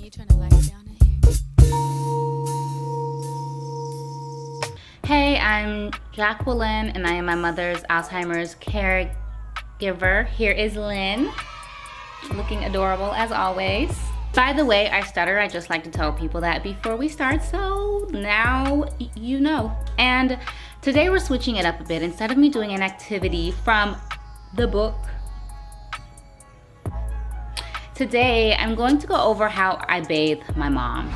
you turn the lights down in here? Hey, I'm Jacqueline, and I am my mother's Alzheimer's caregiver. Here is Lynn, looking adorable as always. By the way, I stutter. I just like to tell people that before we start, so now you know. And today we're switching it up a bit. Instead of me doing an activity from the book, today I'm going to go over how I bathe my mom.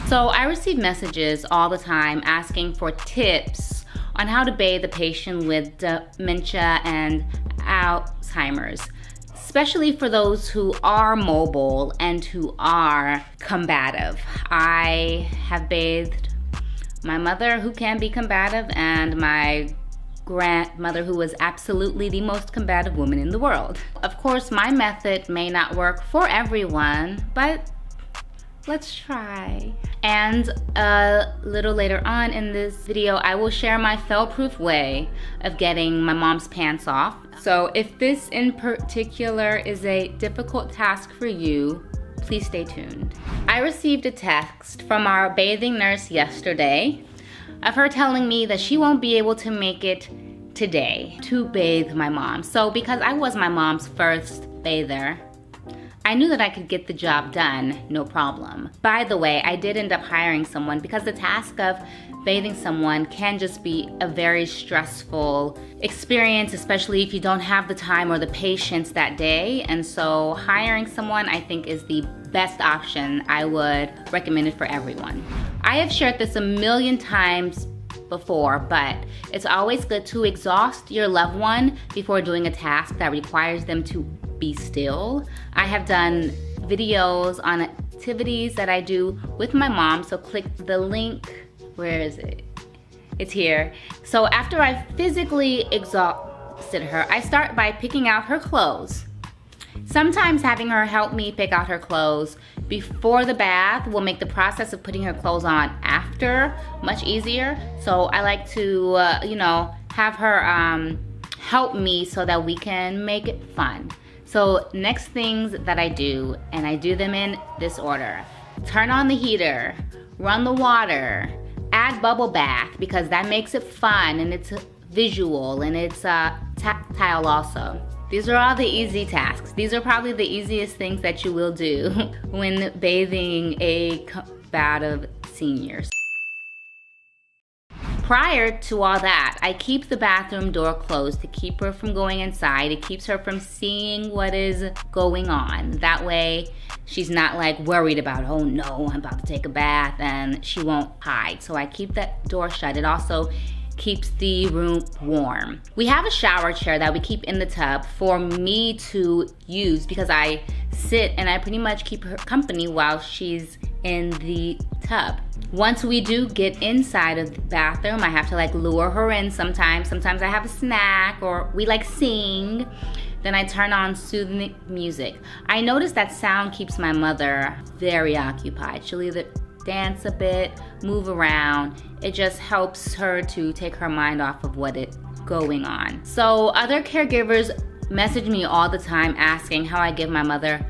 So I receive messages all the time asking for tips on how to bathe a patient with dementia and Alzheimer's, especially for those who are mobile and who are combative. I have bathed my mother, who can be combative, and my grandmother, who was absolutely the most combative woman in the world. Of course, my method may not work for everyone, but let's try. And a little later on in this video, I will share my fail-proof way of getting my mom's pants off. So if this in particular is a difficult task for you, please stay tuned. I received a text from our bathing nurse yesterday of her telling me that she won't be able to make it today to bathe my mom. So because I was my mom's first bather, I knew that I could get the job done, no problem. By the way, I did end up hiring someone because the task of bathing someone can just be a very stressful experience, especially if you don't have the time or the patience that day. And so hiring someone, I think, is the best option. I would recommend it for everyone. I have shared this a million times before, but it's always good to exhaust your loved one before doing a task that requires them to be still. I have done videos on activities that I do with my mom, so click the link. Where is it? It's here. So after I physically exhausted her, I start by picking out her clothes. Sometimes having her help me pick out her clothes before the bath will make the process of putting her clothes on after much easier. So I like to, have her help me so that we can make it fun. So next things that I do, and I do them in this order: turn on the heater, run the water, add bubble bath, because that makes it fun and it's visual and it's tactile also. These are all the easy tasks. These are probably the easiest things that you will do when bathing a combative senior. Prior to all that, I keep the bathroom door closed to keep her from going inside. It keeps her from seeing what is going on. That way, she's not like worried about, oh no, I'm about to take a bath, and she won't hide. So I keep that door shut. It also keeps the room warm. We have a shower chair that we keep in the tub for me to use because I sit and I pretty much keep her company while she's in the tub. Once we do get inside of the bathroom, I have to lure her in sometimes. Sometimes I have a snack or we sing. Then I turn on soothing music. I notice that sound keeps my mother very occupied. She'll either dance a bit, move around. It just helps her to take her mind off of what is going on. So other caregivers message me all the time asking how I give my mother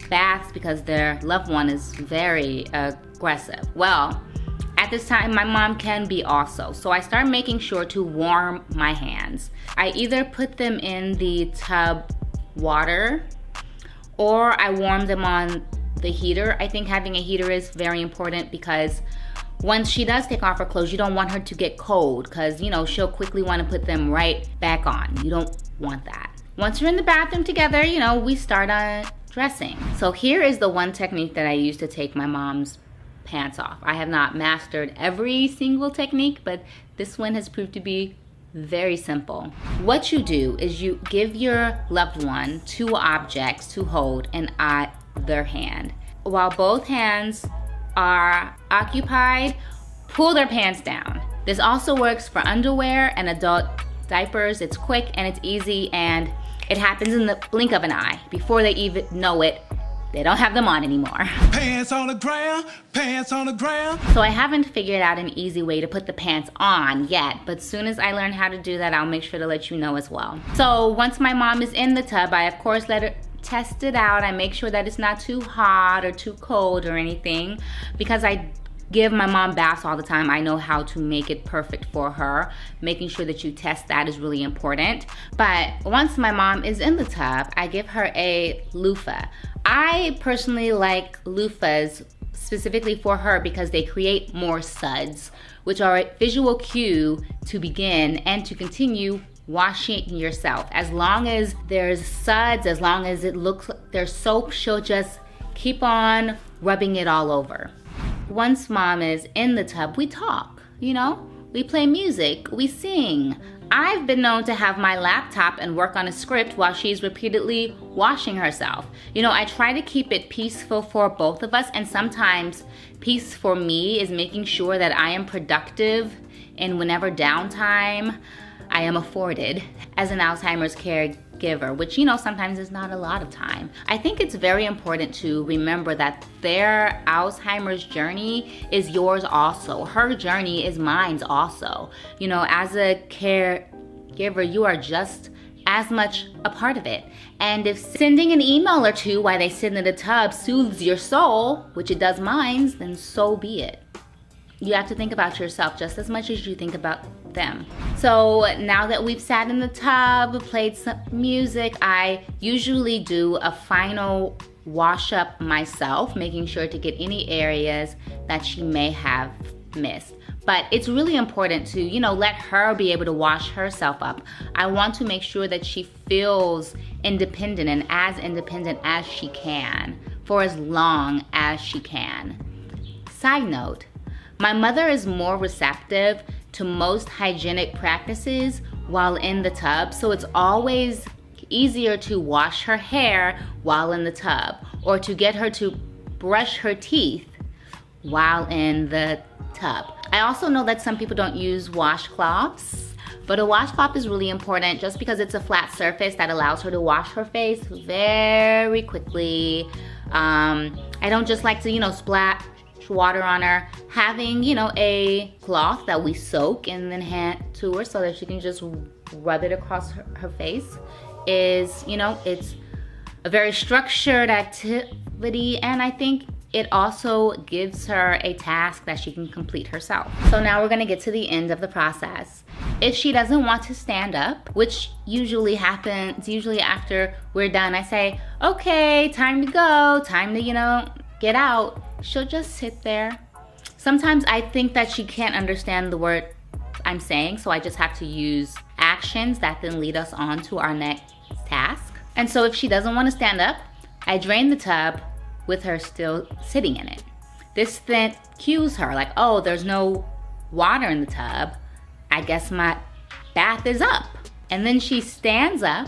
baths because their loved one is very aggressive. Well, at this time, my mom can be also. So I start making sure to warm my hands. I either put them in the tub water or I warm them on the heater. I think having a heater is very important because once she does take off her clothes, you don't want her to get cold because, she'll quickly want to put them right back on. You don't want that. Once you're in the bathroom together, we start on dressing. So here is the one technique that I use to take my mom's pants off. I have not mastered every single technique, but this one has proved to be very simple. What you do is you give your loved one two objects to hold in either hand. While both hands are occupied, pull their pants down. This also works for underwear and adult diapers. It's quick and it's easy and it happens in the blink of an eye. Before they even know it, they don't have them on anymore. Pants on the ground, pants on the ground. So I haven't figured out an easy way to put the pants on yet, but soon as I learn how to do that, I'll make sure to let you know as well. So once my mom is in the tub, I of course let her test it out. I make sure that it's not too hot or too cold or anything, because I give my mom baths all the time. I know how to make it perfect for her. Making sure that you test that is really important. But once my mom is in the tub, I give her a loofah. I personally like loofahs specifically for her because they create more suds, which are a visual cue to begin and to continue washing yourself. As long as there's suds, as long as it looks like there's soap, she'll just keep on rubbing it all over. Once mom is in the tub, we talk, we play music, we sing. I've been known to have my laptop and work on a script while she's repeatedly washing herself. I try to keep it peaceful for both of us, and sometimes peace for me is making sure that I am productive in whenever downtime I am afforded as an Alzheimer's caregiver, which, sometimes is not a lot of time. I think it's very important to remember that their Alzheimer's journey is yours also. Her journey is mine also. As a caregiver, you are just as much a part of it. And if sending an email or two while they sit in the tub soothes your soul, which it does mine, then so be it. You have to think about yourself just as much as you think about them. So now that we've sat in the tub, played some music, I usually do a final wash up myself, making sure to get any areas that she may have missed. But it's really important to, let her be able to wash herself up. I want to make sure that she feels independent and as independent as she can for as long as she can. Side note, my mother is more receptive to most hygienic practices while in the tub, so it's always easier to wash her hair while in the tub or to get her to brush her teeth while in the tub. I also know that some people don't use washcloths, but a washcloth is really important just because it's a flat surface that allows her to wash her face very quickly. I don't just like to, splash water on her. Having, a cloth that we soak and then hand to her so that she can just rub it across her face is, it's a very structured activity, and I think it also gives her a task that she can complete herself. So now we're gonna get to the end of the process. If she doesn't want to stand up, which usually happens after we're done, I say, okay, time to go, time to, get out. She'll just sit there. Sometimes I think that she can't understand the word I'm saying, so I just have to use actions that then lead us on to our next task. And so if she doesn't want to stand up, I drain the tub with her still sitting in it. This then cues her like, oh, there's no water in the tub. I guess my bath is up. And then she stands up,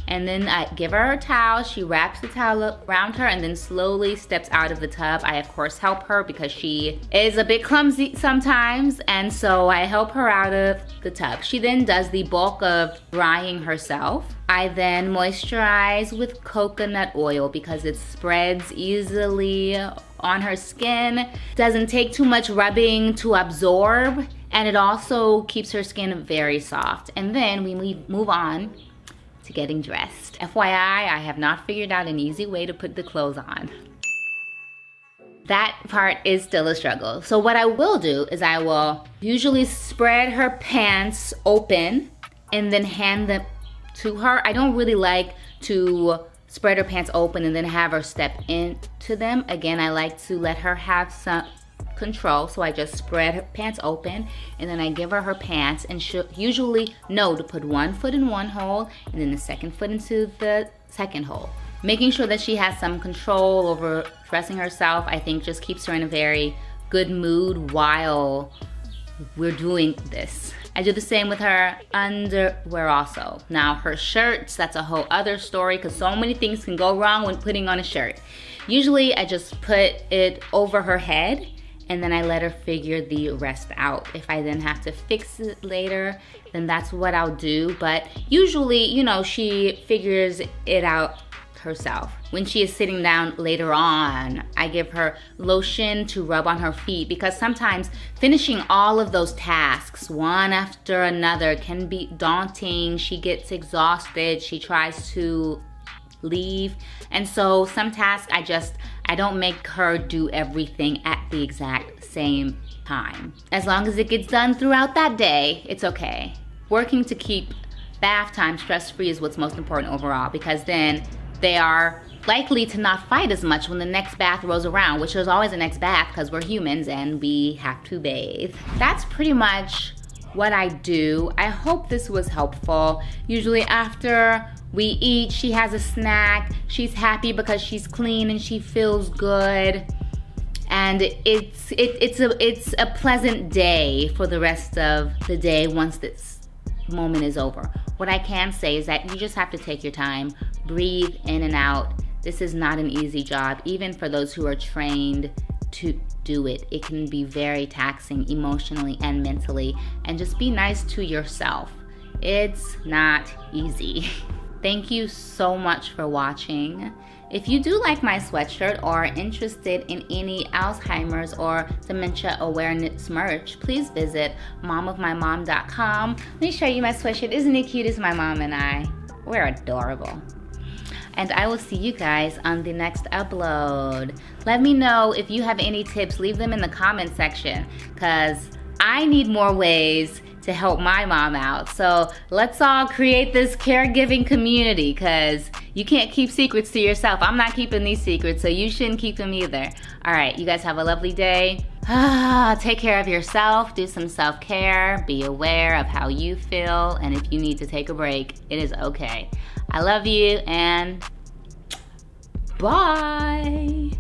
and then I give her a towel. She wraps the towel around her and then slowly steps out of the tub. I, of course, help her because she is a bit clumsy sometimes, and so I help her out of the tub. She then does the bulk of drying herself. I then moisturize with coconut oil because it spreads easily on her skin, doesn't take too much rubbing to absorb, and it also keeps her skin very soft. And then we move on to getting dressed. FYI, I have not figured out an easy way to put the clothes on. That part is still a struggle. So what I will do is I will usually spread her pants open and then hand them to her. I don't really like to spread her pants open and then have her step into them. Again, I like to let her have some control, so I just spread her pants open and then I give her pants, and she'll usually know to put one foot in one hole and then the second foot into the second hole. Making sure that she has some control over dressing herself, I think, just keeps her in a very good mood while we're doing this. I do the same with her underwear also. Now her shirts, that's a whole other story because so many things can go wrong when putting on a shirt. Usually I just put it over her head and then I let her figure the rest out. If I then have to fix it later, then that's what I'll do. But usually, she figures it out herself. When she is sitting down later on, I give her lotion to rub on her feet because sometimes finishing all of those tasks one after another can be daunting. She gets exhausted. She tries to leave. And so some tasks I don't make her do everything at the exact same time. As long as it gets done throughout that day, it's okay. Working to keep bath time stress-free is what's most important overall, because then they are likely to not fight as much when the next bath rolls around, which is always the next bath because we're humans and we have to bathe. That's pretty much what I do. I hope this was helpful. Usually after we eat, she has a snack. She's happy because she's clean and she feels good. And it's a pleasant day for the rest of the day once this moment is over. What I can say is that you just have to take your time, breathe in and out. This is not an easy job, even for those who are trained to do it. It can be very taxing emotionally and mentally, and just be nice to yourself. It's not easy. Thank you so much for watching. If you do like my sweatshirt or are interested in any Alzheimer's or dementia awareness merch, please visit momofmymom.com. Let me show you my sweatshirt. Isn't it cute? It's my mom and I. We're adorable. And I will see you guys on the next upload. Let me know if you have any tips. Leave them in the comment section, because I need more ways to help my mom out. So let's all create this caregiving community, because you can't keep secrets to yourself. I'm not keeping these secrets, so you shouldn't keep them either. All right, you guys have a lovely day. Take care of yourself, do some self-care, be aware of how you feel, and if you need to take a break, it is okay. I love you, and bye.